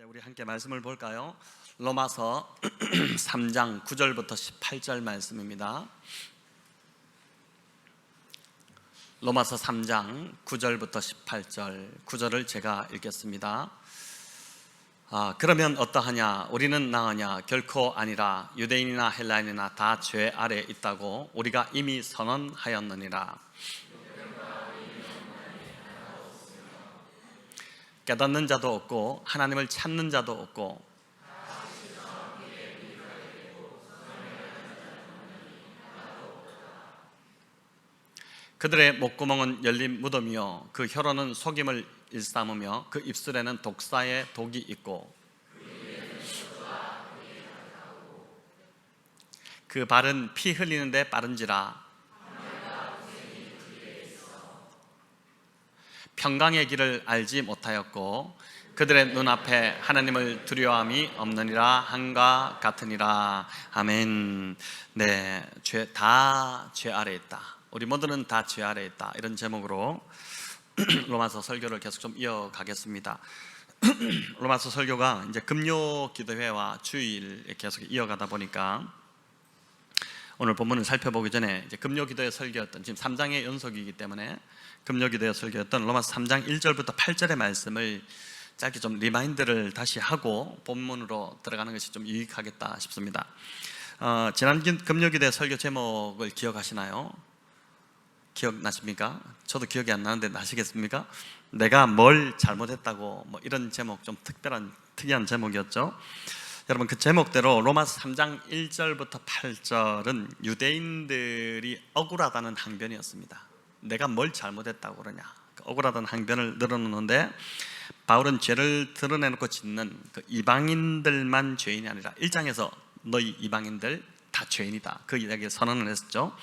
이제 우리 함께 말씀을 볼까요? 로마서 3장 9절부터 18절 말씀입니다. 로마서 3장 9절부터 18절 9절을 제가 읽겠습니다. 그러면 어떠하냐? 우리는 나으냐? 결코 아니라. 유대인이나 헬라인이나 다 죄 아래 있다고 우리가 이미 선언하였느니라. 깨닫는 자도 없고 하나님을 찾는 자도 없고 그들의 목구멍은 열린 무덤이요 그 혀로는 속임을 일삼으며 그 입술에는 독사의 독이 있고 그 발은 피 흘리는데 빠른지라. 평강의 길을 알지 못하였고 그들의 눈앞에 하나님을 두려워함이 없느니라 한과 같으니라. 아멘. 네, 다 죄 아래 있다. 우리 모두는 다 죄 아래 있다. 이런 제목으로 로마서 설교를 계속 좀 이어가겠습니다. 로마서 설교가 이제 금요 기도회와 주일 계속 이어가다 보니까 오늘 본문을 살펴보기 전에 이제 금요 기도회 설교였던, 지금 3장의 연속이기 때문에 금요 기도회 설교였던 로마서 3장 1절부터 8절의 말씀을 짧게 좀 리마인드를 다시 하고 본문으로 들어가는 것이 좀 유익하겠다 싶습니다. 지난 금요 기도회 설교 제목을 기억하시나요? 기억나십니까? 저도 기억이 안 나는데 나시겠습니까? 내가 뭘 잘못했다고, 뭐 이런 제목, 좀 특이한 제목이었죠. 여러분, 그 제목대로 로마서 3장 1절부터 8절은 유대인들이 억울하다는 항변이었습니다. 내가 뭘 잘못했다고 그러냐, 억울하다는 항변을 늘어놓는데, 바울은 죄를 드러내놓고 짓는 그 이방인들만 죄인이 아니라 1장에서 너희 이방인들 다 죄인이다, 그 이야기를 선언을 했었죠.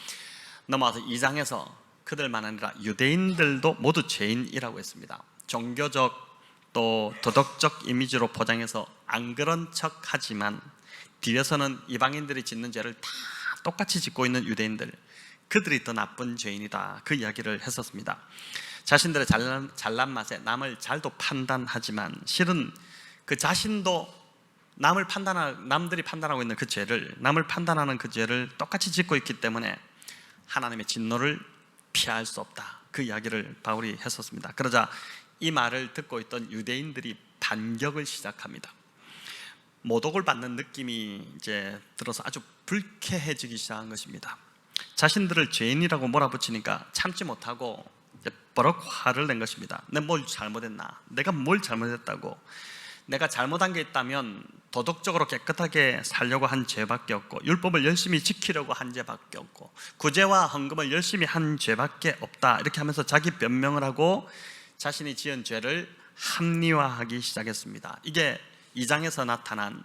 넘어와서 2장에서 그들만 아니라 유대인들도 모두 죄인이라고 했습니다. 종교적 또 도덕적 이미지로 포장해서 안 그런 척 하지만 뒤에서는 이방인들이 짓는 죄를 다 똑같이 짓고 있는 유대인들, 그들이 더 나쁜 죄인이다, 그 이야기를 했었습니다. 자신들의 잘난 맛에 남을 잘도 판단하지만 실은 그 자신도 남들이 판단하고 있는 그 죄를, 남을 판단하는 그 죄를 똑같이 짓고 있기 때문에 하나님의 진노를 피할 수 없다, 그 이야기를 바울이 했었습니다. 그러자 이 말을 듣고 있던 유대인들이 반격을 시작합니다. 모독을 받는 느낌이 이제 들어서 아주 불쾌해지기 시작한 것입니다. 자신들을 죄인이라고 몰아붙이니까 참지 못하고 이제 버럭 화를 낸 것입니다. 내가 뭘 잘못했나? 내가 뭘 잘못했다고? 내가 잘못한 게 있다면 도덕적으로 깨끗하게 살려고 한 죄밖에 없고, 율법을 열심히 지키려고 한 죄밖에 없고, 구제와 헌금을 열심히 한 죄밖에 없다, 이렇게 하면서 자기 변명을 하고 자신이 지은 죄를 합리화하기 시작했습니다. 이게 2장에서 나타난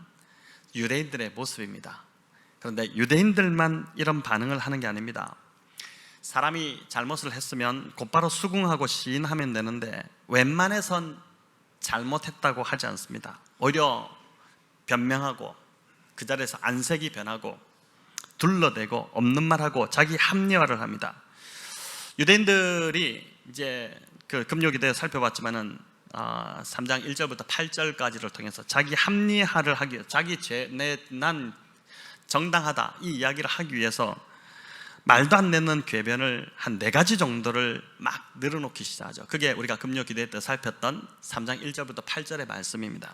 유대인들의 모습입니다. 그런데 유대인들만 이런 반응을 하는 게 아닙니다. 사람이 잘못을 했으면 곧바로 수긍하고 시인하면 되는데 웬만해선 잘못했다고 하지 않습니다. 오히려 변명하고 그 자리에서 안색이 변하고 둘러대고 없는 말하고 자기 합리화를 합니다. 유대인들이 이제 그 금요기도에 살펴봤지만은 3장 1절부터 8절까지를 통해서 자기 합리화를 하기 위해서, 자기 난 정당하다, 이 이야기를 하기 위해서 말도 안 되는 궤변을 한 4가지 정도를 막 늘어놓기 시작하죠. 그게 우리가 금요기도회 때 살폈던 3장 1절부터 8절의 말씀입니다.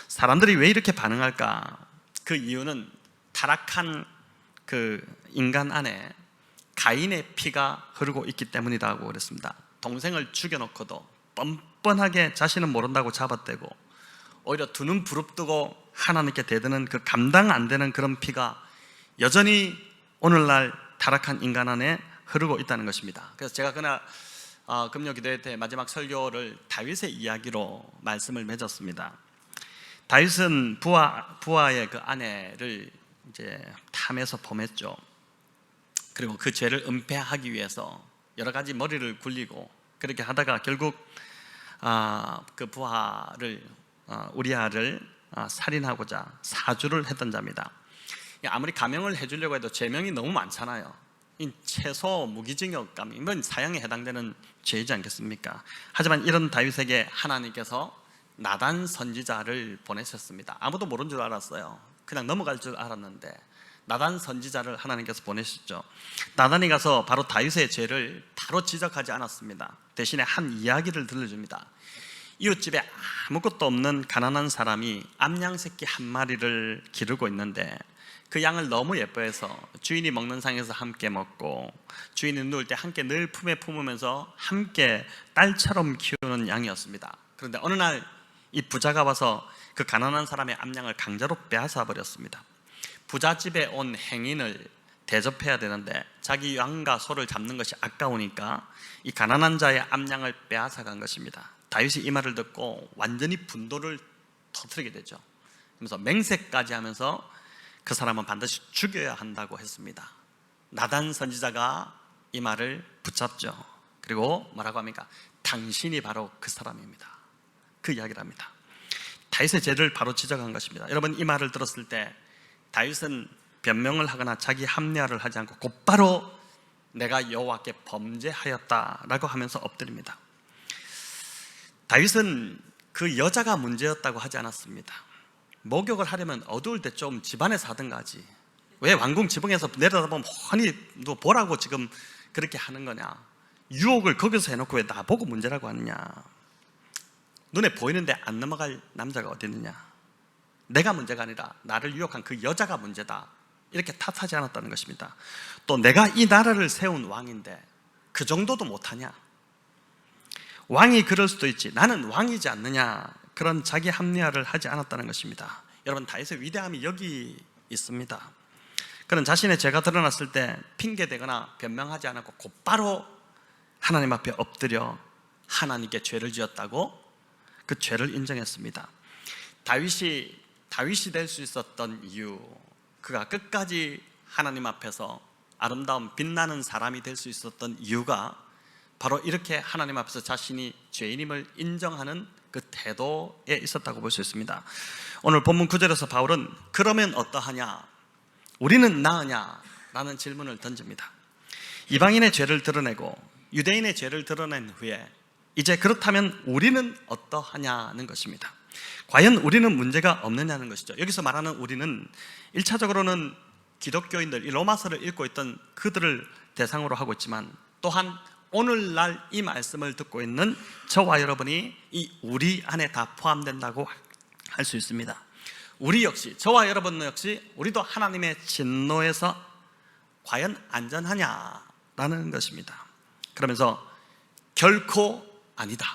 사람들이 왜 이렇게 반응할까? 그 이유는 타락한 그 인간 안에 가인의 피가 흐르고 있기 때문이라고 그랬습니다. 동생을 죽여놓고도 뻔뻔하게 자신은 모른다고 잡아대고 오히려 두 눈 부릅뜨고 하나님께 대드는 그 감당 안 되는 그런 피가 여전히 오늘날 타락한 인간 안에 흐르고 있다는 것입니다. 그래서 제가 그날 금요기도회 때 마지막 설교를 다윗의 이야기로 말씀을 맺었습니다. 다윗은 부하의 그 아내를 이제 탐해서 범했죠. 그리고 그 죄를 은폐하기 위해서 여러 가지 머리를 굴리고 그렇게 하다가 결국 그 부하를 우리아를 살인하고자 사주를 했던 자입니다. 아무리 감형을 해주려고 해도 죄명이 너무 많잖아요. 최소 무기징역감, 이건 사형에 해당되는 죄이지 않겠습니까? 하지만 이런 다윗에게 하나님께서 나단 선지자를 보내셨습니다. 아무도 모르는 줄 알았어요. 그냥 넘어갈 줄 알았는데 나단 선지자를 하나님께서 보내셨죠. 나단이 가서 바로 다윗의 죄를 바로 지적하지 않았습니다. 대신에 한 이야기를 들려줍니다. 이웃집에 아무것도 없는 가난한 사람이 암양 새끼 한 마리를 기르고 있는데 그 양을 너무 예뻐해서 주인이 먹는 상에서 함께 먹고 주인이 누울 때 함께 늘 품에 품으면서 함께 딸처럼 키우는 양이었습니다. 그런데 어느 날 이 부자가 와서 그 가난한 사람의 암양을 강제로 빼앗아 버렸습니다. 부자 집에 온 행인을 대접해야 되는데 자기 양과 소를 잡는 것이 아까우니까 이 가난한 자의 암양을 빼앗아 간 것입니다. 다윗이 이 말을 듣고 완전히 분노를 터뜨리게 되죠. 그래서 맹세까지 하면서 그 사람은 반드시 죽여야 한다고 했습니다. 나단 선지자가 이 말을 붙잡죠. 그리고 뭐라고 합니까? 당신이 바로 그 사람입니다. 그 이야기를 합니다. 다윗의 죄를 바로 지적한 것입니다. 여러분, 이 말을 들었을 때 다윗은 변명을 하거나 자기 합리화를 하지 않고 곧바로 내가 여호와께 범죄하였다라고 하면서 엎드립니다. 다윗은 그 여자가 문제였다고 하지 않았습니다. 목욕을 하려면 어두울 때 좀 집안에서 하든가 하지. 왜 왕궁 지붕에서 내려다보면 훤히 너 보라고 지금 그렇게 하는 거냐. 유혹을 거기서 해놓고 왜 나보고 문제라고 하느냐. 눈에 보이는데 안 넘어갈 남자가 어디 있느냐. 내가 문제가 아니라 나를 유혹한 그 여자가 문제다, 이렇게 탓하지 않았다는 것입니다. 또 내가 이 나라를 세운 왕인데 그 정도도 못하냐. 왕이 그럴 수도 있지, 나는 왕이지 않느냐. 그런 자기 합리화를 하지 않았다는 것입니다. 여러분, 다윗의 위대함이 여기 있습니다. 그는 자신의 죄가 드러났을 때 핑계대거나 변명하지 않았고 곧바로 하나님 앞에 엎드려 하나님께 죄를 지었다고 그 죄를 인정했습니다. 다윗이 될 수 있었던 이유, 그가 끝까지 하나님 앞에서 아름다운 빛나는 사람이 될 수 있었던 이유가 바로 이렇게 하나님 앞에서 자신이 죄인임을 인정하는 그 태도에 있었다고 볼 수 있습니다. 오늘 본문 9절에서 바울은 그러면 어떠하냐, 우리는 나으냐 라는 질문을 던집니다. 이방인의 죄를 드러내고 유대인의 죄를 드러낸 후에 이제 그렇다면 우리는 어떠하냐는 것입니다. 과연 우리는 문제가 없느냐는 것이죠. 여기서 말하는 우리는 1차적으로는 기독교인들, 이 로마서를 읽고 있던 그들을 대상으로 하고 있지만 또한 오늘날 이 말씀을 듣고 있는 저와 여러분이 이 우리 안에 다 포함된다고 할 수 있습니다. 우리 역시, 저와 여러분 역시 우리도 하나님의 진노에서 과연 안전하냐라는 것입니다. 그러면서 결코 아니다,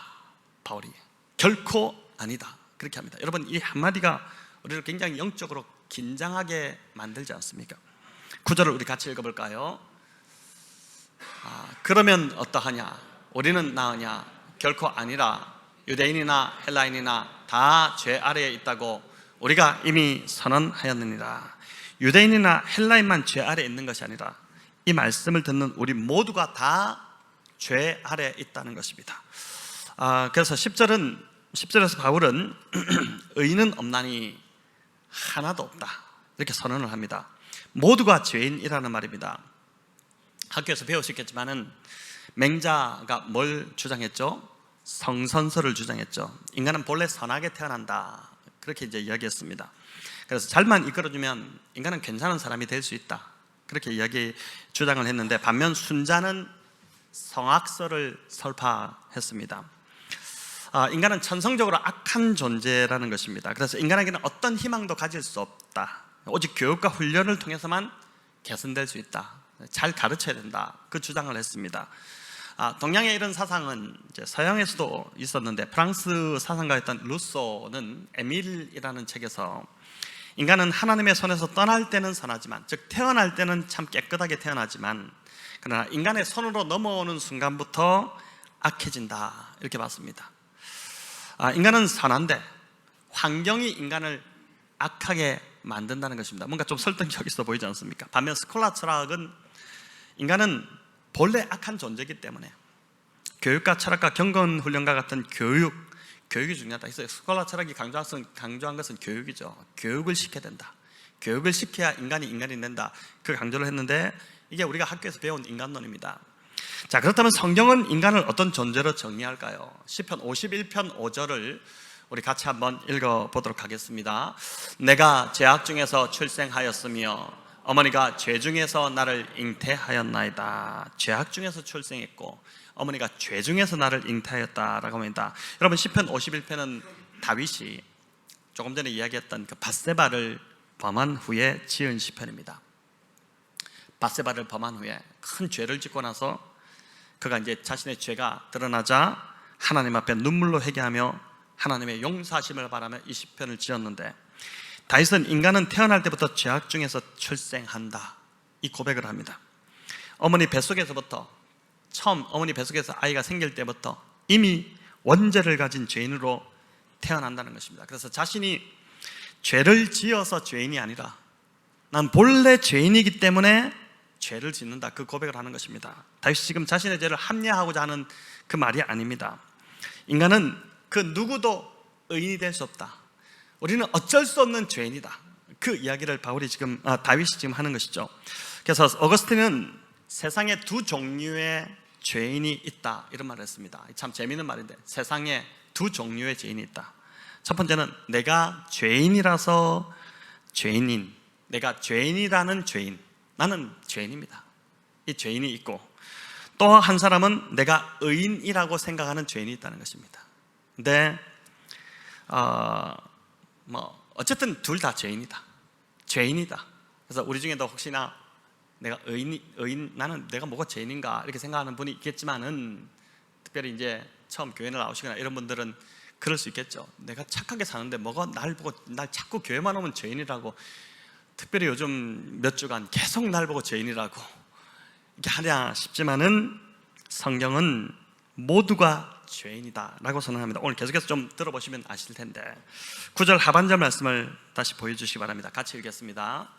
바울이 결코 아니다 그렇게 합니다. 여러분, 이 한마디가 우리를 굉장히 영적으로 긴장하게 만들지 않습니까? 9절을 우리 같이 읽어볼까요? 그러면 어떠하냐, 우리는 나으냐, 결코 아니라 유대인이나 헬라인이나 다 죄 아래에 있다고 우리가 이미 선언하였느니라. 유대인이나 헬라인만 죄 아래에 있는 것이 아니라 이 말씀을 듣는 우리 모두가 다 죄 아래에 있다는 것입니다. 그래서 10절에서 바울은 의인은 없나니 하나도 없다 이렇게 선언을 합니다. 모두가 죄인이라는 말입니다. 학교에서 배우셨겠지만은 맹자가 뭘 주장했죠? 성선설을 주장했죠. 인간은 본래 선하게 태어난다 그렇게 이제 이야기했습니다. 그래서 잘만 이끌어주면 인간은 괜찮은 사람이 될 수 있다 그렇게 주장을 했는데, 반면 순자는 성악설을 설파했습니다. 인간은 천성적으로 악한 존재라는 것입니다. 그래서 인간에게는 어떤 희망도 가질 수 없다, 오직 교육과 훈련을 통해서만 개선될 수 있다, 잘 가르쳐야 된다, 그 주장을 했습니다. 동양의 이런 사상은 이제 서양에서도 있었는데, 프랑스 사상가였던 루소는 에밀이라는 책에서 인간은 하나님의 손에서 떠날 때는 선하지만, 즉 태어날 때는 참 깨끗하게 태어나지만 그러나 인간의 손으로 넘어오는 순간부터 악해진다 이렇게 봤습니다. 인간은 선한데 환경이 인간을 악하게 만든다는 것입니다. 뭔가 좀 설득력 있어 보이지 않습니까? 반면 스콜라 철학은 인간은 본래 악한 존재이기 때문에 교육과 철학과 경건훈련과 같은 교육이 중요하다. 그래서 스콜라 철학이 강조한 것은 교육이죠. 교육을 시켜야 된다. 교육을 시켜야 인간이 된다, 그 강조를 했는데 이게 우리가 학교에서 배운 인간론입니다. 자, 그렇다면 성경은 인간을 어떤 존재로 정의할까요? 시편 51편 5절을 우리 같이 한번 읽어보도록 하겠습니다. 내가 죄악 중에서 출생하였으며 어머니가 죄 중에서 나를 잉태하였나이다. 죄악 중에서 출생했고 어머니가 죄 중에서 나를 잉태하였다라고 합니다. 여러분, 시편 51편은 다윗이 조금 전에 이야기했던 그 밧세바를 범한 후에 지은 시편입니다. 밧세바를 범한 후에 큰 죄를 짓고 나서 그가 이제 자신의 죄가 드러나자 하나님 앞에 눈물로 회개하며 하나님의 용서하심을 바라며 이 시편을 지었는데, 다윗은 인간은 태어날 때부터 죄악 중에서 출생한다, 이 고백을 합니다. 어머니 뱃속에서부터, 처음 어머니 뱃속에서 아이가 생길 때부터 이미 원죄를 가진 죄인으로 태어난다는 것입니다. 그래서 자신이 죄를 지어서 죄인이 아니라 난 본래 죄인이기 때문에 죄를 짓는다, 그 고백을 하는 것입니다. 다윗이 지금 자신의 죄를 합리화하고자 하는 그 말이 아닙니다. 인간은 그 누구도 의인이 될 수 없다, 우리는 어쩔 수 없는 죄인이다, 그 이야기를 다윗이 지금 하는 것이죠. 그래서 어거스틴은 세상에 두 종류의 죄인이 있다, 이런 말을 했습니다. 참 재미있는 말인데, 세상에 두 종류의 죄인이 있다. 첫 번째는 내가 죄인이라서 죄인인, 내가 죄인이라는 죄인, 나는 죄인입니다, 이 죄인이 있고, 또 한 사람은 내가 의인이라고 생각하는 죄인이 있다는 것입니다. 근데 어쨌든 둘 다 죄인이다, 죄인이다. 그래서 우리 중에도 혹시나 내가 나는 내가 뭐가 죄인인가 이렇게 생각하는 분이 있겠지만은, 특별히 이제 처음 교회 나오시거나 이런 분들은 그럴 수 있겠죠. 내가 착하게 사는데 뭐가 날 보고, 날 자꾸 교회만 오면 죄인이라고, 특별히 요즘 몇 주간 계속 날 보고 죄인이라고 이렇게 하냐 싶지만은, 성경은 모두가 죄인이다 라고 선언합니다. 오늘 계속해서 좀 들어보시면 아실 텐데, 9절 하반절 말씀을 다시 보여주시기 바랍니다. 같이 읽겠습니다.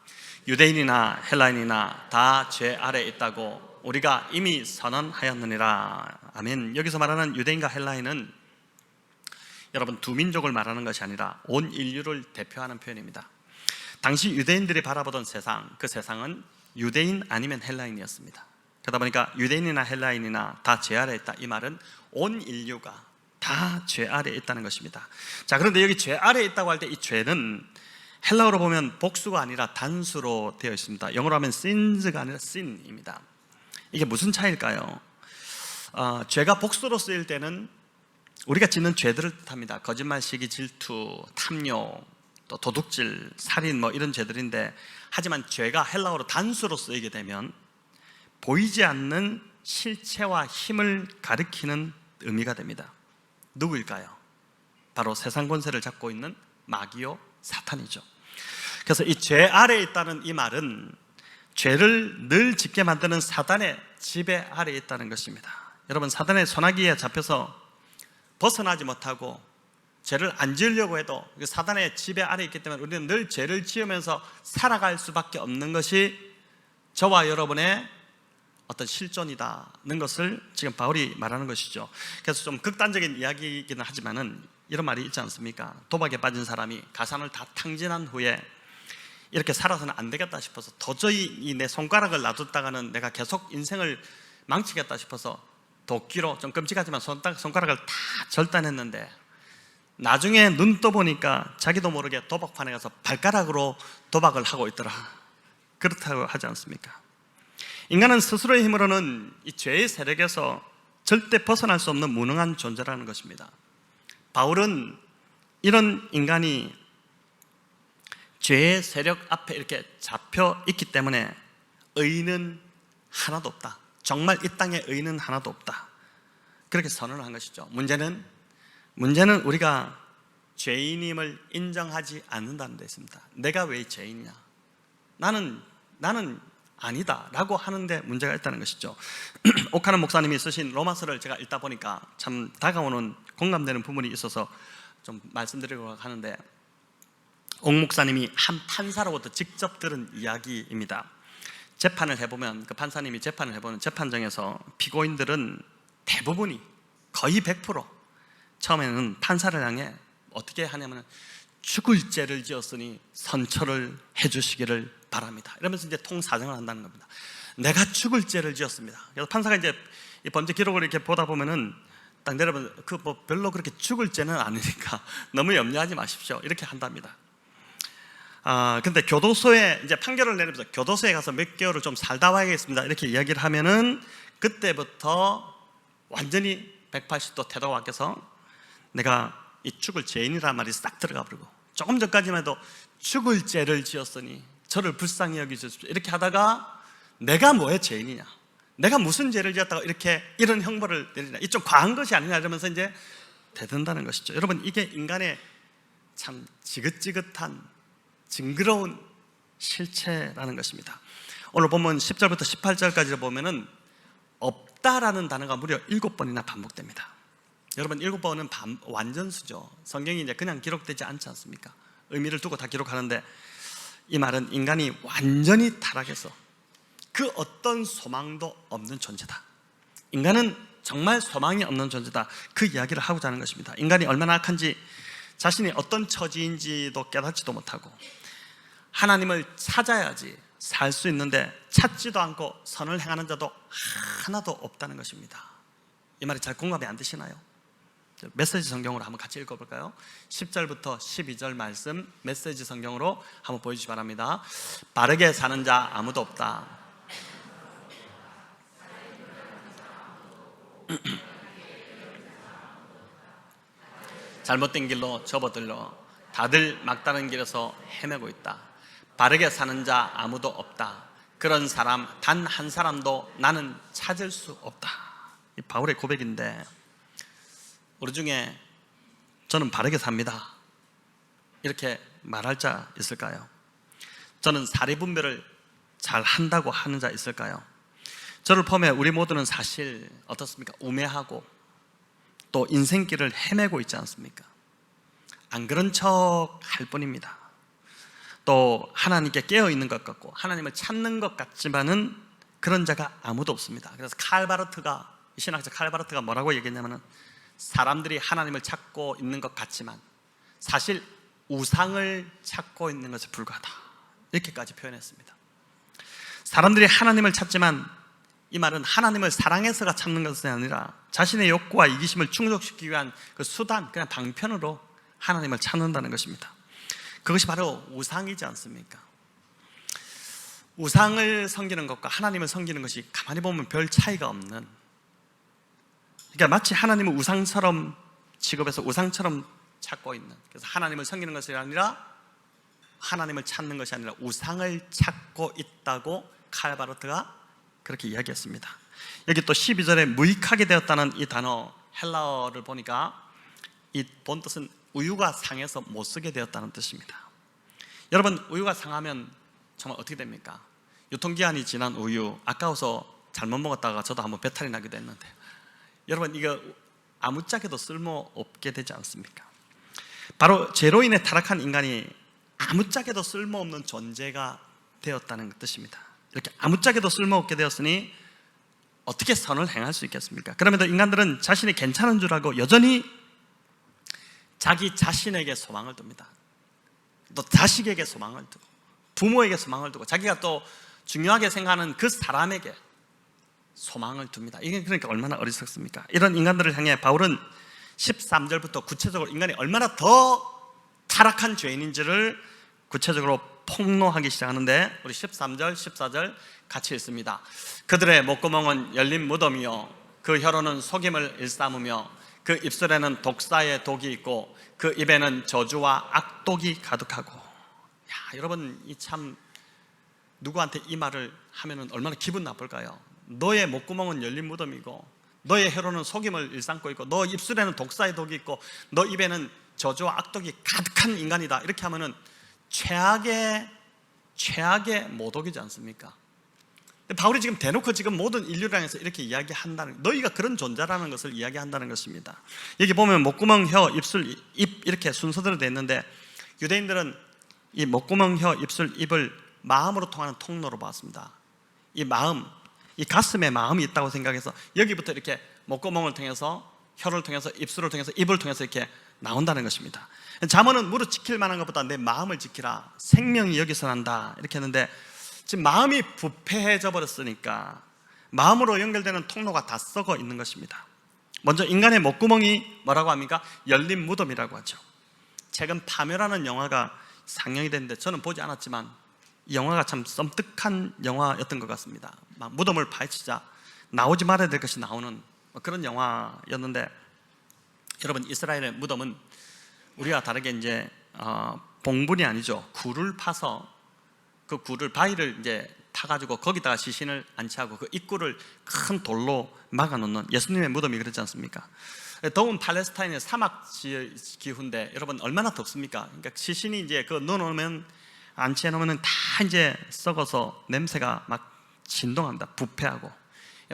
유대인이나 헬라인이나 다 죄 아래 있다고 우리가 이미 선언하였느니라. 아멘. 여기서 말하는 유대인과 헬라인은 여러분, 두 민족을 말하는 것이 아니라 온 인류를 대표하는 표현입니다. 당시 유대인들이 바라보던 세상, 그 세상은 유대인 아니면 헬라인이었습니다. 그러다 보니까 유대인이나 헬라인이나 다 죄 아래 있다, 이 말은 온 인류가 다 죄 아래 있다는 것입니다. 자, 그런데 여기 죄 아래 있다고 할 때 이 죄는 헬라어로 보면 복수가 아니라 단수로 되어 있습니다. 영어로 하면 sins가 아니라 sin입니다. 이게 무슨 차이일까요? 죄가 복수로 쓰일 때는 우리가 짓는 죄들을 뜻합니다. 거짓말, 시기, 질투, 탐욕, 또 도둑질, 살인, 이런 죄들인데, 하지만 죄가 헬라어로 단수로 쓰이게 되면 보이지 않는 실체와 힘을 가리키는 의미가 됩니다. 누구일까요? 바로 세상 권세를 잡고 있는 마귀요 사탄이죠. 그래서 이 죄 아래에 있다는 이 말은 죄를 늘 짓게 만드는 사단의 지배 아래에 있다는 것입니다. 여러분, 사단의 소나기에 잡혀서 벗어나지 못하고 죄를 안 지으려고 해도 사단의 지배 아래에 있기 때문에 우리는 늘 죄를 지으면서 살아갈 수밖에 없는 것이 저와 여러분의 어떤 실존이다는 것을 지금 바울이 말하는 것이죠. 그래서 좀 극단적인 이야기이기는 하지만은 이런 말이 있지 않습니까? 도박에 빠진 사람이 가산을 다 탕진한 후에 이렇게 살아서는 안 되겠다 싶어서, 도저히 내 손가락을 놔뒀다가는 내가 계속 인생을 망치겠다 싶어서 도끼로, 좀 끔찍하지만 손가락을 다 절단했는데, 나중에 눈 떠보니까 자기도 모르게 도박판에 가서 발가락으로 도박을 하고 있더라, 그렇다고 하지 않습니까? 인간은 스스로의 힘으로는 이 죄의 세력에서 절대 벗어날 수 없는 무능한 존재라는 것입니다. 바울은 이런 인간이 죄의 세력 앞에 이렇게 잡혀 있기 때문에 의인은 하나도 없다, 정말 이 땅에 의인은 하나도 없다, 그렇게 선언을 한 것이죠. 문제는 우리가 죄인임을 인정하지 않는다는 데 있습니다. 내가 왜 죄인이냐, 나는 아니다 라고 하는데 문제가 있다는 것이죠. 오카는 목사님이 쓰신 로마서를 제가 읽다 보니까 참 다가오는, 공감되는 부분이 있어서 좀 말씀드리려고 하는데, 옥 목사님이 한 판사로부터 직접 들은 이야기입니다. 재판을 해보면, 그 판사님이 재판을 해보는 재판정에서 피고인들은 대부분이 거의 100% 처음에는 판사를 향해 어떻게 하냐면, 죽을 죄를 지었으니 선처를 해주시기를 바랍니다, 이러면서 이제 통사정을 한다는 겁니다. 내가 죽을 죄를 지었습니다. 그래서 판사가 이제 이 범죄 기록을 이렇게 보다 보면은 딱 내려보면 그 뭐 별로 그렇게 죽을 죄는 아니니까 너무 염려하지 마십시오. 이렇게 한답니다. 근데 교도소에 이제 판결을 내리면서 교도소에 가서 몇 개월을 좀 살다 와야겠습니다. 이렇게 이야기를 하면은 그때부터 완전히 180도 태도가 바뀌어서 내가 이 죽을 죄인이란 말이 싹 들어가 버리고, 조금 전까지만 해도 죽을 죄를 지었으니 저를 불쌍히 여기십시오 이렇게 하다가 내가 뭐의 죄인이냐, 내가 무슨 죄를 지었다고 이렇게 이런 형벌을 내리냐, 이 좀 과한 것이 아니냐 이러면서 이제 되든다는 것이죠. 여러분, 이게 인간의 참 지긋지긋한 징그러운 실체라는 것입니다. 오늘 보면 10절부터 18절까지 보면은 없다라는 단어가 무려 7번이나 반복됩니다. 여러분, 7번은 완전수죠. 성경이 이제 그냥 기록되지 않지 않습니까? 의미를 두고 다 기록하는데, 이 말은 인간이 완전히 타락해서 그 어떤 소망도 없는 존재다. 인간은 정말 소망이 없는 존재다. 그 이야기를 하고자 하는 것입니다. 인간이 얼마나 악한지, 자신이 어떤 처지인지도 깨닫지도 못하고 하나님을 찾아야지 살 수 있는데 찾지도 않고 선을 행하는 자도 하나도 없다는 것입니다. 이 말이 잘 공감이 안 되시나요? 메시지 성경으로 한번 같이 읽어볼까요? 10절부터 12절 말씀 메시지 성경으로 한번 보여주시기 바랍니다. 바르게 사는 자 아무도 없다. 잘못된 길로 접어들러 다들 막다른 길에서 헤매고 있다. 바르게 사는 자 아무도 없다. 그런 사람 단 한 사람도 나는 찾을 수 없다. 이 바울의 고백인데, 우리 중에 저는 바르게 삽니다 이렇게 말할 자 있을까요? 저는 사리분별을 잘 한다고 하는 자 있을까요? 저를 포함해 우리 모두는 사실 어떻습니까? 우매하고 또 인생길을 헤매고 있지 않습니까? 안 그런 척 할 뿐입니다. 또 하나님께 깨어있는 것 같고 하나님을 찾는 것 같지만은 그런 자가 아무도 없습니다. 그래서 신학자 칼바르트가 뭐라고 얘기했냐면은, 사람들이 하나님을 찾고 있는 것 같지만 사실 우상을 찾고 있는 것에 불과하다, 이렇게까지 표현했습니다. 사람들이 하나님을 찾지만 이 말은 하나님을 사랑해서가 찾는 것이 아니라 자신의 욕구와 이기심을 충족시키기 위한 그 수단, 그냥 방편으로 하나님을 찾는다는 것입니다. 그것이 바로 우상이지 않습니까? 우상을 섬기는 것과 하나님을 섬기는 것이 가만히 보면 별 차이가 없는, 그러니까 마치 하나님을 우상처럼 취급해서 우상처럼 찾고 있는, 그래서 하나님을 섬기는 것이 아니라 하나님을 찾는 것이 아니라 우상을 찾고 있다고 칼바르트가 그렇게 이야기했습니다. 여기 또 12절에 무익하게 되었다는 이 단어 헬라어를 보니까 이 본뜻은 우유가 상해서 못 쓰게 되었다는 뜻입니다. 여러분, 우유가 상하면 정말 어떻게 됩니까? 유통기한이 지난 우유, 아까워서 잘못 먹었다가 저도 한번 배탈이 나기도 했는데, 여러분, 이거 아무짝에도 쓸모없게 되지 않습니까? 바로 죄로 인해 타락한 인간이 아무짝에도 쓸모없는 존재가 되었다는 뜻입니다. 이렇게 아무짝에도 쓸모없게 되었으니 어떻게 선을 행할 수 있겠습니까? 그럼에도 인간들은 자신이 괜찮은 줄 알고 여전히 자기 자신에게 소망을 둡니다. 또 자식에게 소망을 두고 부모에게 소망을 두고 자기가 또 중요하게 생각하는 그 사람에게 소망을 둡니다. 이게 그러니까 얼마나 어리석습니까? 이런 인간들을 향해 바울은 13절부터 구체적으로 인간이 얼마나 더 타락한 죄인인지를 구체적으로 폭로하기 시작하는데, 우리 13절, 14절 같이 읽습니다. 그들의 목구멍은 열린 무덤이요 그 혀로는 속임을 일삼으며 그 입술에는 독사의 독이 있고 그 입에는 저주와 악독이 가득하고. 여러분, 이 참 누구한테 이 말을 하면은 얼마나 기분 나쁠까요? 너의 목구멍은 열린 무덤이고 너의 혀로는 속임을 일삼고 있고 너 입술에는 독사의 독이 있고 너 입에는 저주와 악독이 가득한 인간이다, 이렇게 하면은 최악의 모독이지 않습니까? 바울이 지금 대놓고 지금 모든 인류를 향해서 이렇게 이야기한다는, 너희가 그런 존재라는 것을 이야기한다는 것입니다. 여기 보면 목구멍, 혀, 입술, 입 이렇게 순서대로 되어 있는데, 유대인들은 이 목구멍, 혀, 입술, 입을 마음으로 통하는 통로로 봤습니다. 이 마음, 이 가슴에 마음이 있다고 생각해서 여기부터 이렇게 목구멍을 통해서, 혀를 통해서, 입술을 통해서, 입을 통해서 이렇게 나온다는 것입니다. 잠언은 무릇 지킬 만한 것보다 내 마음을 지키라, 생명이 여기서 난다, 이렇게 했는데, 지금 마음이 부패해져 버렸으니까 마음으로 연결되는 통로가 다 썩어 있는 것입니다. 먼저 인간의 목구멍이 뭐라고 합니까? 열린 무덤이라고 하죠. 최근 파묘라는 영화가 상영이 됐는데 저는 보지 않았지만 이 영화가 참 섬뜩한 영화였던 것 같습니다. 막 무덤을 파헤치자 나오지 말아야 될 것이 나오는 그런 영화였는데, 여러분, 이스라엘의 무덤은 우리와 다르게 이제 봉분이 아니죠. 굴을 파서 그 굴을 바위를 이제 타가지고 거기다가 시신을 안치하고 그 입구를 큰 돌로 막아놓는, 예수님의 무덤이 그렇지 않습니까? 더운 팔레스타인의 사막 기후인데 여러분 얼마나 덥습니까? 그러니까 시신이 이제 그 넣어놓으면, 안치해 놓으면 다 이제 썩어서 냄새가 막 진동합니다. 부패하고.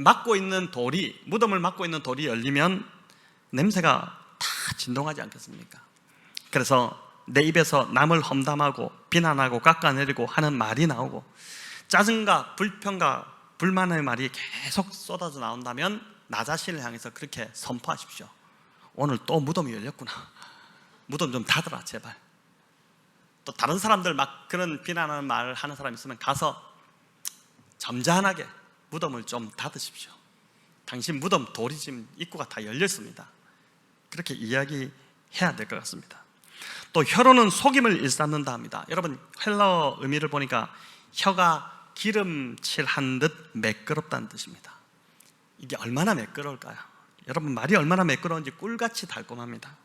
막고 있는 돌이, 무덤을 막고 있는 돌이 열리면 냄새가 다 진동하지 않겠습니까? 그래서 내 입에서 남을 험담하고 비난하고 깎아내리고 하는 말이 나오고, 짜증과 불평과 불만의 말이 계속 쏟아져 나온다면 나 자신을 향해서 그렇게 선포하십시오. 오늘 또 무덤이 열렸구나. 무덤 좀 닫아라 제발. 또 다른 사람들 막 그런 비난하는 말을 하는 사람 있으면 가서 점잖하게 무덤을 좀 닫으십시오. 당신 무덤 돌이 지금 입구가 다 열렸습니다. 그렇게 이야기해야 될 것 같습니다. 또 혀로는 속임을 일삼는다 합니다. 여러분, 헬라어 의미를 보니까 혀가 기름칠한 듯 매끄럽다는 뜻입니다. 이게 얼마나 매끄러울까요? 여러분, 말이 얼마나 매끄러운지 꿀같이 달콤합니다.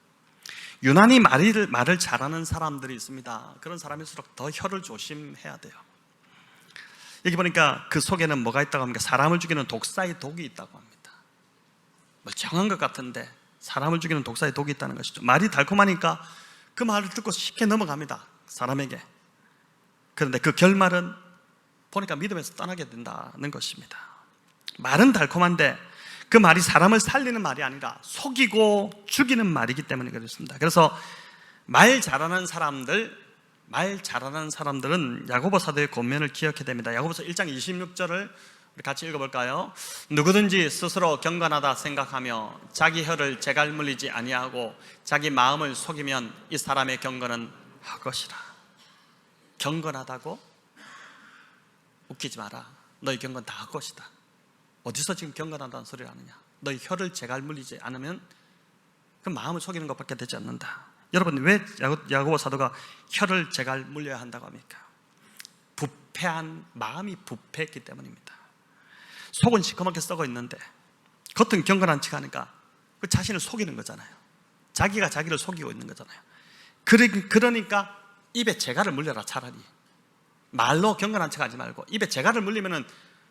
유난히 말을 잘하는 사람들이 있습니다. 그런 사람일수록 더 혀를 조심해야 돼요. 여기 보니까 그 속에는 뭐가 있다고 합니까? 사람을 죽이는 독사의 독이 있다고 합니다. 멀쩡한 것 같은데 사람을 죽이는 독사의 독이 있다는 것이죠. 말이 달콤하니까 그 말을 듣고 쉽게 넘어갑니다, 사람에게. 그런데 그 결말은 보니까 믿음에서 떠나게 된다는 것입니다. 말은 달콤한데 그 말이 사람을 살리는 말이 아니라 속이고 죽이는 말이기 때문에 그렇습니다. 그래서 말 잘하는 사람들은 야고보 사도의 권면을 기억해야 됩니다. 야고보서 1장 26절을 우리 같이 읽어볼까요? 누구든지 스스로 경건하다 생각하며 자기 혀를 재갈 물리지 아니하고 자기 마음을 속이면 이 사람의 경건은 헛것이라. 경건하다고? 웃기지 마라. 너희 경건 다 헛것이다. 어디서 지금 경건하다는 소리를 하느냐? 너희 혀를 재갈 물리지 않으면 그 마음을 속이는 것밖에 되지 않는다. 여러분, 왜 야고보 사도가 혀를 재갈 물려야 한다고 합니까? 부패한 마음이 부패했기 때문입니다. 속은 시커멓게 썩어 있는데 겉은 경건한 척 하니까 그 자신을 속이는 거잖아요. 자기가 자기를 속이고 있는 거잖아요. 그러니까 입에 재갈을 물려라. 차라리 말로 경건한 척 하지 말고 입에 재갈을 물리면은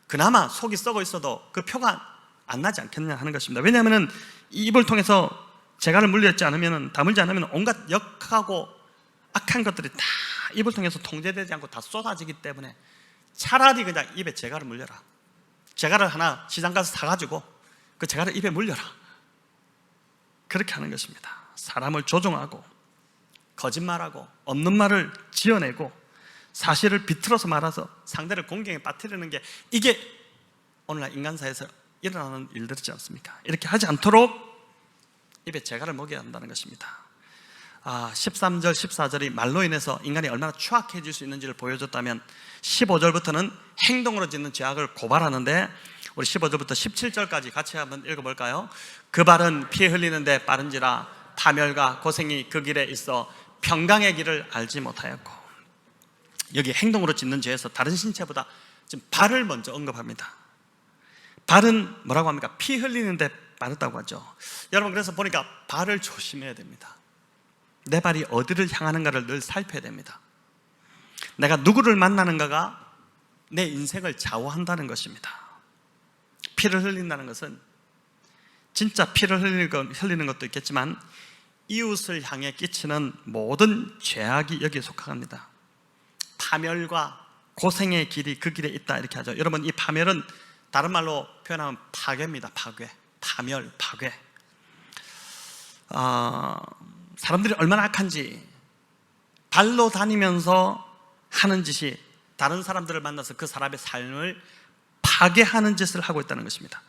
그나마 속이 썩어 있어도 그 표가 안 나지 않겠냐 하는 것입니다. 왜냐하면 입을 통해서 재갈을 물리지 않으면, 다물지 않으면 온갖 역하고 악한 것들이 다 입을 통해서 통제되지 않고 다 쏟아지기 때문에 차라리 그냥 입에 재갈을 물려라. 재갈을 하나 시장 가서 사가지고 그 재갈을 입에 물려라. 그렇게 하는 것입니다. 사람을 조종하고 거짓말하고 없는 말을 지어내고 사실을 비틀어서 말아서 상대를 공경에 빠뜨리는 게, 이게 오늘날 인간사에서 일어나는 일들이지 않습니까? 이렇게 하지 않도록 입에 재갈을 먹여야 한다는 것입니다. 13절 14절이 말로 인해서 인간이 얼마나 추악해질 수 있는지를 보여줬다면 15절부터는 행동으로 짓는 죄악을 고발하는데, 우리 15절부터 17절까지 같이 한번 읽어볼까요? 그 발은 피 흘리는데 빠른지라 파멸과 고생이 그 길에 있어 평강의 길을 알지 못하였고. 여기 행동으로 짓는 죄에서 다른 신체보다 지금 발을 먼저 언급합니다. 발은 뭐라고 합니까? 피 흘리는데 빠르다고 하죠. 여러분, 그래서 보니까 발을 조심해야 됩니다. 내 발이 어디를 향하는가를 늘 살펴야 됩니다. 내가 누구를 만나는가가 내 인생을 좌우한다는 것입니다. 피를 흘린다는 것은 진짜 피를 흘리는 것도 있겠지만 이웃을 향해 끼치는 모든 죄악이 여기에 속합니다. 파멸과 고생의 길이 그 길에 있다, 이렇게 하죠. 여러분, 이 파멸은 다른 말로 표현하면 파괴입니다. 파멸, 파괴. 사람들이 얼마나 악한지, 발로 다니면서 하는 짓이 다른 사람들을 만나서 그 사람의 삶을 파괴하는 짓을 하고 있다는 것입니다.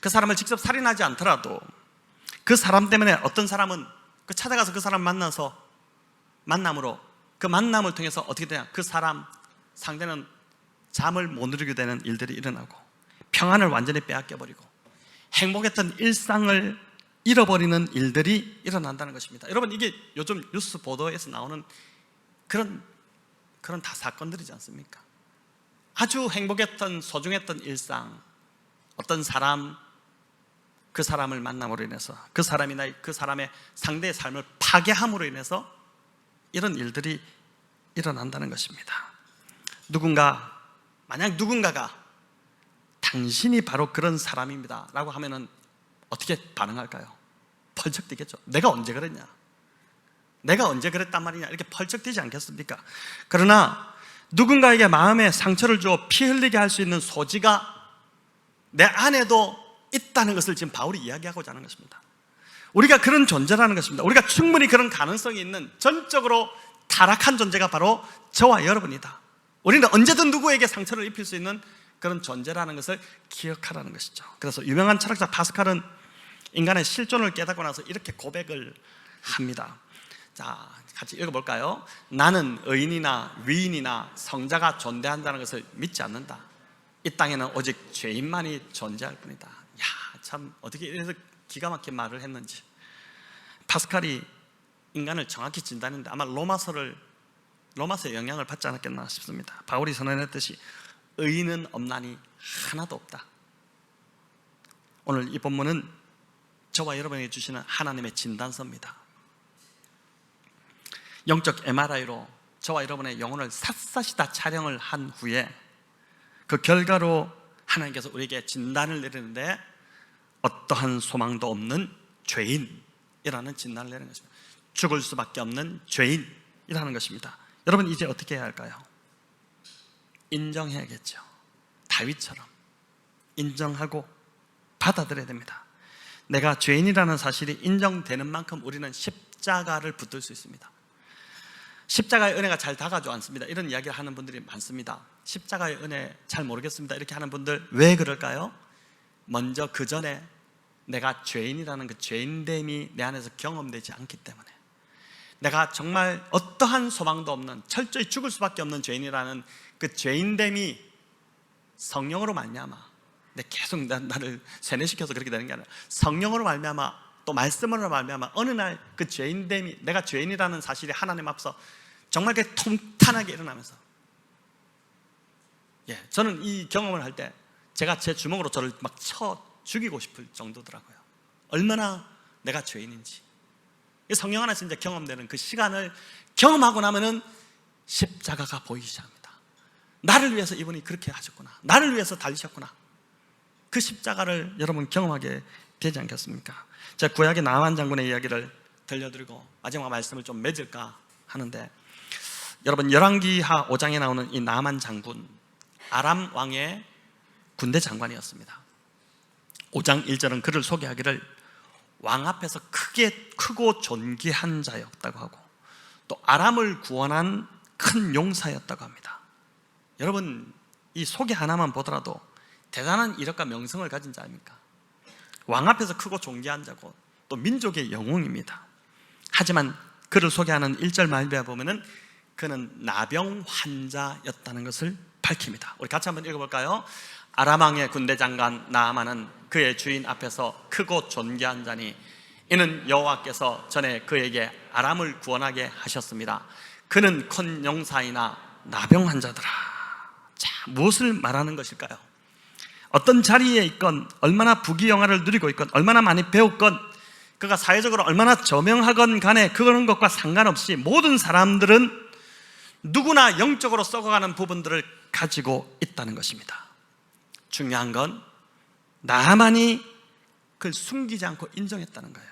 그 사람을 직접 살인하지 않더라도 그 사람 때문에 어떤 사람은 찾아가서 그 사람 만나서 그 만남을 통해서 어떻게 되냐, 그 사람 상대는 잠을 못 누리게 되는 일들이 일어나고 평안을 완전히 빼앗겨버리고 행복했던 일상을 잃어버리는 일들이 일어난다는 것입니다. 여러분, 이게 요즘 뉴스 보도에서 나오는 그런 다 사건들이지 않습니까? 아주 행복했던, 소중했던 일상, 어떤 사람, 그 사람을 만남으로 인해서 그 사람이나 그 사람의 상대의 삶을 파괴함으로 인해서 이런 일들이 일어난다는 것입니다. 만약 누군가가 당신이 바로 그런 사람입니다 라고 하면은 어떻게 반응할까요? 펄쩍 뛰겠죠. 내가 언제 그랬냐? 내가 언제 그랬단 말이냐? 이렇게 펄쩍 뛰지 않겠습니까? 그러나 누군가에게 마음에 상처를 주어 피 흘리게 할 수 있는 소지가 내 안에도 있다는 것을 지금 바울이 이야기하고자 하는 것입니다. 우리가 그런 존재라는 것입니다. 우리가 충분히 그런 가능성이 있는 전적으로 타락한 존재가 바로 저와 여러분이다. 우리는 언제든 누구에게 상처를 입힐 수 있는 그런 존재라는 것을 기억하라는 것이죠. 그래서 유명한 철학자 파스칼은 인간의 실존을 깨닫고 나서 이렇게 고백을 합니다. 자, 같이 읽어볼까요? 나는 의인이나 위인이나 성자가 존재한다는 것을 믿지 않는다. 이 땅에는 오직 죄인만이 존재할 뿐이다. 야, 참 어떻게 이래서 기가 막힌 말을 했는지. 파스칼이 인간을 정확히 진단했는데 아마 로마서의 영향을 받지 않았겠나 싶습니다. 바울이 선언했듯이 의인은 없나니 하나도 없다. 오늘 이 본문은 저와 여러분에게 주시는 하나님의 진단서입니다. 영적 MRI로 저와 여러분의 영혼을 샅샅이 다 촬영을 한 후에 그 결과로 하나님께서 우리에게 진단을 내리는데 어떠한 소망도 없는 죄인이라는 진단을 내리는 것입니다. 죽을 수밖에 없는 죄인이라는 것입니다. 여러분, 이제 어떻게 해야 할까요? 인정해야겠죠. 다윗처럼 인정하고 받아들여야 됩니다. 내가 죄인이라는 사실이 인정되는 만큼 우리는 십자가를 붙들 수 있습니다. 십자가의 은혜가 잘 다가지 않습니다. 이런 이야기를 하는 분들이 많습니다. 십자가의 은혜 잘 모르겠습니다 이렇게 하는 분들 왜 그럴까요? 먼저 그 전에 내가 죄인이라는 그 죄인됨이 내 안에서 경험되지 않기 때문에, 내가 정말 어떠한 소망도 없는 철저히 죽을 수밖에 없는 죄인이라는 그 죄인됨이 성령으로 말미암아, 계속 나를 세뇌시켜서 그렇게 되는 게 아니라 성령으로 말미암아 또 말씀으로 말미암아 어느 날 그 죄인됨이, 내가 죄인이라는 사실이 하나님 앞서 정말 그 통탄하게 일어나면서, 저는 이 경험을 할 때 제가 제 주먹으로 저를 막 쳐 죽이고 싶을 정도더라고요. 얼마나 내가 죄인인지. 성령 안에서 이제 경험되는 그 시간을 경험하고 나면은 십자가가 보이기 시작합니다. 나를 위해서 이분이 그렇게 하셨구나, 나를 위해서 달리셨구나. 그 십자가를 여러분 경험하게 되지 않겠습니까? 제가 구약의 나만 장군의 이야기를 들려드리고 마지막 말씀을 좀 맺을까 하는데, 여러분 열왕기하 5장에 나오는 이 나만 장군, 아람 왕의 군대 장관이었습니다. 5장 1절은 그를 소개하기를 왕 앞에서 크고 존귀한 자였다고 하고, 또 아람을 구원한 큰 용사였다고 합니다. 여러분, 이 소개 하나만 보더라도 대단한 이력과 명성을 가진 자 아닙니까? 왕 앞에서 크고 존귀한 자고 또 민족의 영웅입니다. 하지만 그를 소개하는 1절 말미에 보면은 그는 나병 환자였다는 것을 밝힙니다. 우리 같이 한번 읽어볼까요? 아람 왕의 군대 장관 나아만은 그의 주인 앞에서 크고 존귀한 자니 이는 여호와께서 전에 그에게 아람을 구원하게 하셨습니다. 그는 큰 용사이나 나병 환자더라. 자, 무엇을 말하는 것일까요? 어떤 자리에 있건, 얼마나 부귀영화를 누리고 있건, 얼마나 많이 배웠건, 그가 사회적으로 얼마나 저명하건 간에 그런 것과 상관없이 모든 사람들은 누구나 영적으로 썩어가는 부분들을 가지고 있다는 것입니다. 중요한 건 나만이 그걸 숨기지 않고 인정했다는 거예요.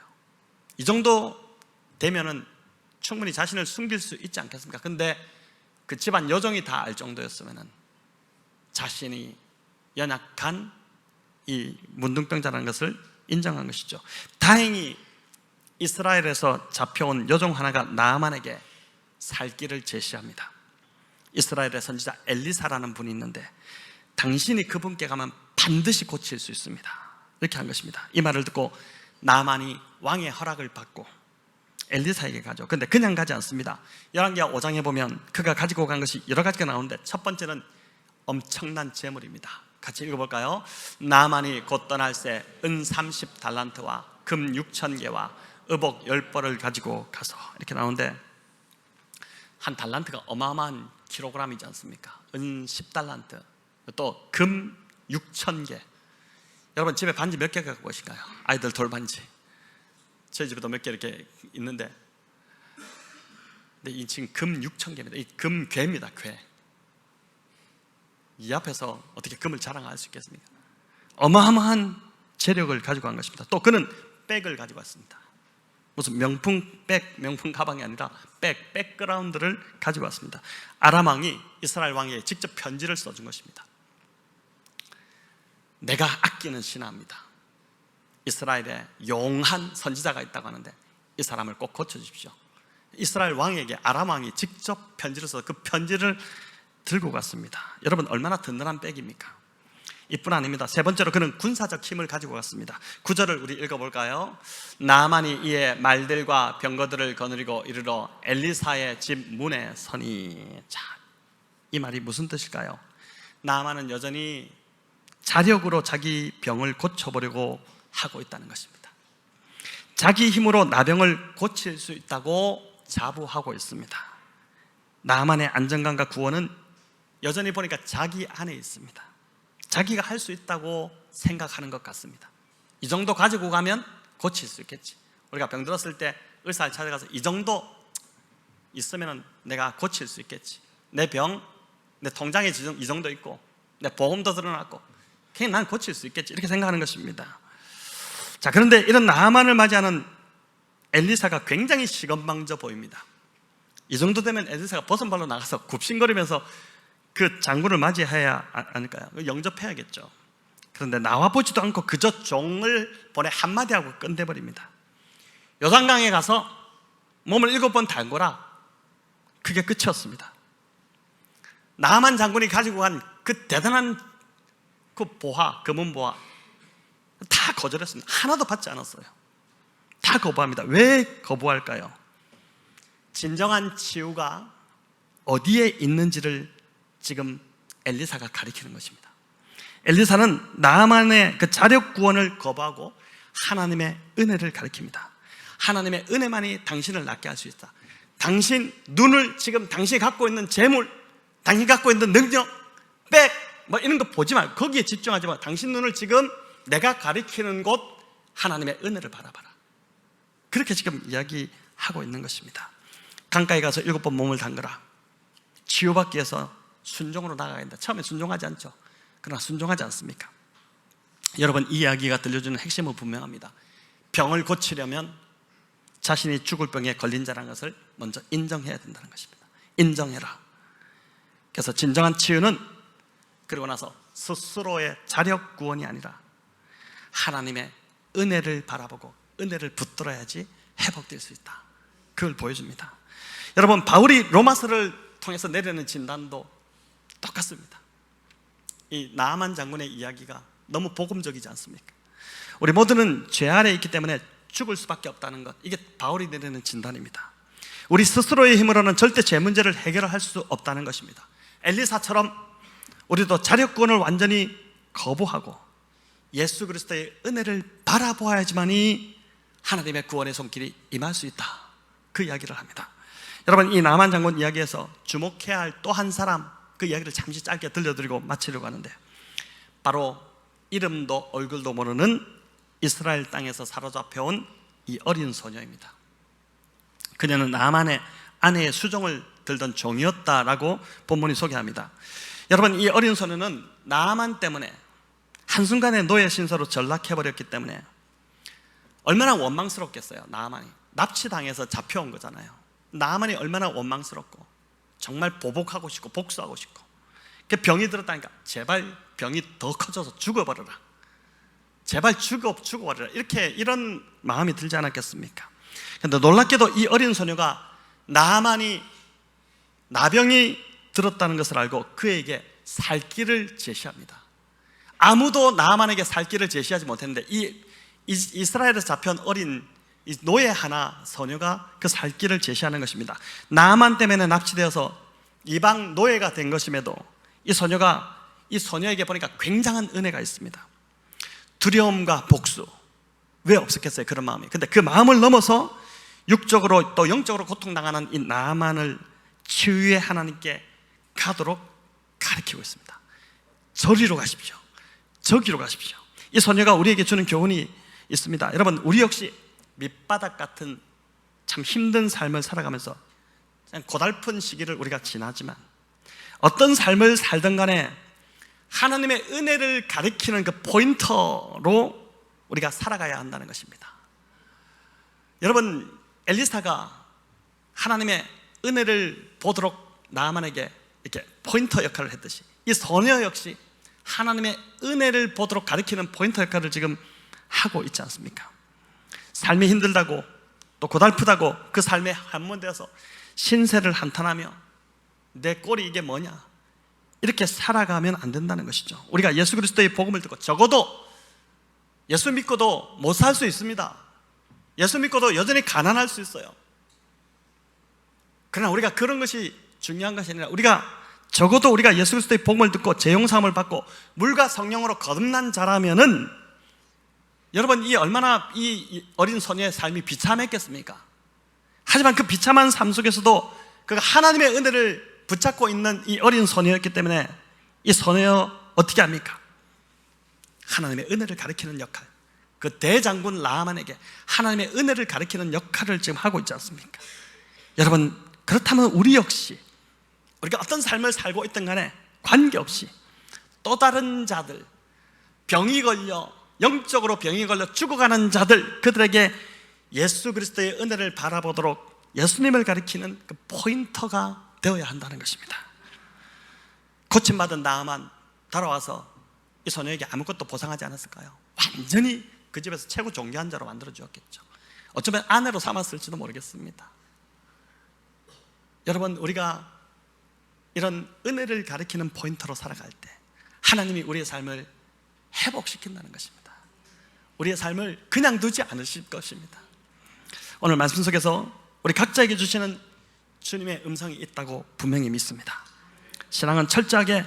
이 정도 되면은 충분히 자신을 숨길 수 있지 않겠습니까? 근데 그 집안 여종이 다 알 정도였으면은 자신이 연약한 이 문둥병자라는 것을 인정한 것이죠. 다행히 이스라엘에서 잡혀온 여종 하나가 나아만에게 살 길을 제시합니다. 이스라엘의 선지자 엘리사라는 분이 있는데 당신이 그분께 가면 반드시 고칠 수 있습니다. 이렇게 한 것입니다. 이 말을 듣고 나아만이 왕의 허락을 받고 엘리사에게 가죠. 근데 그냥 가지 않습니다. 열왕기하 5장에 보면 그가 가지고 간 것이 여러 가지가 나오는데 첫 번째는 엄청난 재물입니다. 같이 읽어볼까요? 나아만이 곧 떠날 새 은 30달란트와 금 6,000개와 의복 10벌을 가지고 가서 이렇게 나오는데, 한 달란트가 어마어마한 킬로그램이지 않습니까? 은 10달란트, 또 금 6,000개. 여러분 집에 반지 몇 개 갖고 계신가요? 아이들 돌반지. 저희 집에도 몇 개 이렇게 있는데, 근데 이 지금 금 6,000개입니다. 이 금괴입니다. 괴. 이 앞에서 어떻게 금을 자랑할 수 있겠습니까? 어마어마한 재력을 가지고 간 것입니다. 또 그는 백을 가지고 왔습니다. 무슨 명품 백, 명품 가방이 아니라 백그라운드를 가지고 왔습니다. 아람 왕이 이스라엘 왕에게 직접 편지를 써준 것입니다. 내가 아끼는 신하입니다. 이스라엘에 용한 선지자가 있다고 하는데 이 사람을 꼭 고쳐주십시오. 이스라엘 왕에게 아람 왕이 직접 편지를 써서 그 편지를 들고 갔습니다. 여러분 얼마나 든든한 백입니까? 이뿐 아닙니다. 세 번째로 그는 군사적 힘을 가지고 갔습니다. 9절을 우리 읽어볼까요? 나아만이 이에 말들과 병거들을 거느리고 이르러 엘리사의 집 문에 서니. 자, 이 말이 무슨 뜻일까요? 나아만은 여전히 자력으로 자기 병을 고쳐보려고 하고 있다는 것입니다. 자기 힘으로 나병을 고칠 수 있다고 자부하고 있습니다. 나아만의 안정감과 구원은 여전히 보니까 자기 안에 있습니다. 자기가 할 수 있다고 생각하는 것 같습니다. 이 정도 가지고 가면 고칠 수 있겠지. 우리가 병들었을 때 의사를 찾아가서 이 정도 있으면 내가 고칠 수 있겠지. 내 병, 내 통장에 이 정도 있고 내 보험도 드러났고 그냥 난 고칠 수 있겠지, 이렇게 생각하는 것입니다. 자, 그런데 이런 나아만을 맞이하는 엘리사가 굉장히 시건방져 보입니다. 이 정도 되면 엘리사가 벗은 발로 나가서 굽신거리면서 그 장군을 맞이해야 하니까요. 영접해야겠죠. 그런데 나와보지도 않고 그저 종을 보내 한마디 하고 끝내버립니다. 요단강에 가서 몸을 7번 담궈라. 그게 끝이었습니다. 나아만 장군이 가지고 간 그 대단한 그 보화, 금은 보화 다 거절했습니다. 하나도 받지 않았어요. 다 거부합니다. 왜 거부할까요? 진정한 치유가 어디에 있는지를 지금 엘리사가 가리키는 것입니다. 엘리사는 나아만의 그 자력 구원을 거부하고 하나님의 은혜를 가리킵니다. 하나님의 은혜만이 당신을 낫게 할 수 있다. 당신 눈을 지금 당신이 갖고 있는 재물, 당신이 갖고 있는 능력, 백, 뭐 이런 거 보지 말고 거기에 집중하지 말고 당신 눈을 지금 내가 가리키는 곳 하나님의 은혜를 바라봐라. 그렇게 지금 이야기하고 있는 것입니다. 강가에 가서 7번 몸을 담그라. 치유받기 위해서 순종으로 나가야 된다. 처음에 순종하지 않죠. 그러나 순종하지 않습니까? 여러분, 이 이야기가 들려주는 핵심은 분명합니다. 병을 고치려면 자신이 죽을 병에 걸린 자라는 것을 먼저 인정해야 된다는 것입니다. 인정해라. 그래서 진정한 치유는 그리고 나서 스스로의 자력 구원이 아니라 하나님의 은혜를 바라보고 은혜를 붙들어야지 회복될 수 있다. 그걸 보여줍니다. 여러분, 바울이 로마서를 통해서 내리는 진단도 똑같습니다. 이 나아만 장군의 이야기가 너무 복음적이지 않습니까? 우리 모두는 죄 아래에 있기 때문에 죽을 수밖에 없다는 것, 이게 바울이 내리는 진단입니다. 우리 스스로의 힘으로는 절대 죄 문제를 해결할 수 없다는 것입니다. 엘리사처럼 우리도 자력 구원을 완전히 거부하고 예수 그리스도의 은혜를 바라보아야지만이 하나님의 구원의 손길이 임할 수 있다. 그 이야기를 합니다. 여러분, 이 나아만 장군 이야기에서 주목해야 할 또 한 사람, 그 이야기를 잠시 짧게 들려드리고 마치려고 하는데, 바로 이름도 얼굴도 모르는 이스라엘 땅에서 사로잡혀온 이 어린 소녀입니다. 그녀는 나아만의 아내의 수종을 들던 종이었다라고 본문이 소개합니다. 여러분, 이 어린 소녀는 나아만 때문에 한순간에 노예 신세로 전락해버렸기 때문에 얼마나 원망스럽겠어요. 나아만이 납치당해서 잡혀온 거잖아요. 나아만이 얼마나 원망스럽고 정말 보복하고 싶고 복수하고 싶고, 병이 들었다니까 제발 병이 더 커져서 죽어버려라, 제발 죽어버려라, 이런 마음이 들지 않았겠습니까? 그런데 놀랍게도 이 어린 소녀가 나아만이 나병이 들었다는 것을 알고 그에게 살 길을 제시합니다. 아무도 나아만에게 살 길을 제시하지 못했는데 이 이스라엘에서 잡혀온 어린 이 노예 하나 소녀가 그 살 길을 제시하는 것입니다. 나아만 때문에 납치되어서 이방 노예가 된 것임에도 이 소녀에게 보니까 굉장한 은혜가 있습니다. 두려움과 복수, 왜 없었겠어요? 그런 마음이. 근데 그 마음을 넘어서 육적으로 또 영적으로 고통당하는 이 나만을 치유해 하나님께 가도록 가르치고 있습니다. 저리로 가십시오. 저기로 가십시오. 이 소녀가 우리에게 주는 교훈이 있습니다. 여러분, 우리 역시 밑바닥 같은 참 힘든 삶을 살아가면서 그냥 고달픈 시기를 우리가 지나지만 어떤 삶을 살든 간에 하나님의 은혜를 가리키는 그 포인터로 우리가 살아가야 한다는 것입니다. 여러분, 엘리사가 하나님의 은혜를 보도록 나아만에게 이렇게 포인터 역할을 했듯이 이 소녀 역시 하나님의 은혜를 보도록 가리키는 포인터 역할을 지금 하고 있지 않습니까? 삶이 힘들다고 또 고달프다고 그 삶에 한번되어서 신세를 한탄하며 내 꼴이 이게 뭐냐 이렇게 살아가면 안 된다는 것이죠. 우리가 예수 그리스도의 복음을 듣고 적어도 예수 믿고도 못 살 수 있습니다. 예수 믿고도 여전히 가난할 수 있어요. 그러나 우리가 그런 것이 중요한 것이 아니라 적어도 우리가 예수 그리스도의 복음을 듣고 재용사함을 받고 물과 성령으로 거듭난 자라면은 여러분, 이 얼마나 이 어린 소녀의 삶이 비참했겠습니까? 하지만 그 비참한 삶 속에서도 그가 하나님의 은혜를 붙잡고 있는 이 어린 소녀였기 때문에 이 소녀 어떻게 합니까? 하나님의 은혜를 가리키는 역할, 그 대장군 나아만에게 하나님의 은혜를 가리키는 역할을 지금 하고 있지 않습니까? 여러분, 그렇다면 우리 역시 우리가 어떤 삶을 살고 있든 간에 관계없이 또 다른 자들, 영적으로 병이 걸려 죽어가는 자들, 그들에게 예수 그리스도의 은혜를 바라보도록 예수님을 가리키는 그 포인터가 되어야 한다는 것입니다. 고침받은 나아만 돌아와서 이 소녀에게 아무것도 보상하지 않았을까요? 완전히 그 집에서 최고 존귀한 자로 만들어 주었겠죠. 어쩌면 아내로 삼았을지도 모르겠습니다. 여러분, 우리가 이런 은혜를 가리키는 포인터로 살아갈 때 하나님이 우리의 삶을 회복시킨다는 것입니다. 우리의 삶을 그냥 두지 않으실 것입니다. 오늘 말씀 속에서 우리 각자에게 주시는 주님의 음성이 있다고 분명히 믿습니다. 신앙은 철저하게,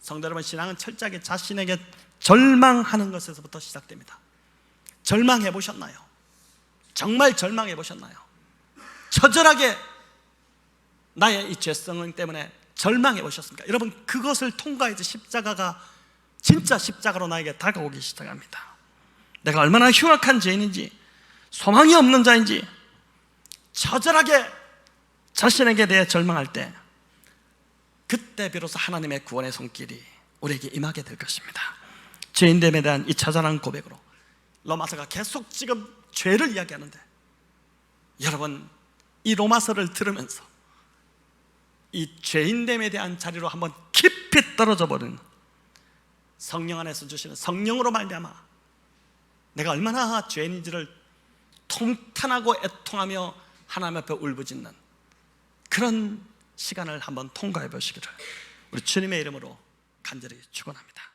성도 여러분, 신앙은 철저하게 자신에게 절망하는 것에서부터 시작됩니다. 절망해 보셨나요? 정말 절망해 보셨나요? 처절하게 나의 이 죄성 때문에 절망해 보셨습니까? 여러분, 그것을 통과해서 십자가가 진짜 십자가로 나에게 다가오기 시작합니다. 내가 얼마나 흉악한 죄인인지, 소망이 없는 자인지 처절하게 자신에게 대해 절망할 때, 그때 비로소 하나님의 구원의 손길이 우리에게 임하게 될 것입니다. 죄인됨에 대한 이 처절한 고백으로 로마서가 계속 지금 죄를 이야기하는데, 여러분, 이 로마서를 들으면서 이 죄인됨에 대한 자리로 한번 깊이 떨어져 버리는, 성령 안에서 주시는 성령으로 말미암아 내가 얼마나 죄인인지를 통탄하고 애통하며 하나님 앞에 울부짖는 그런 시간을 한번 통과해 보시기를 우리 주님의 이름으로 간절히 축원합니다.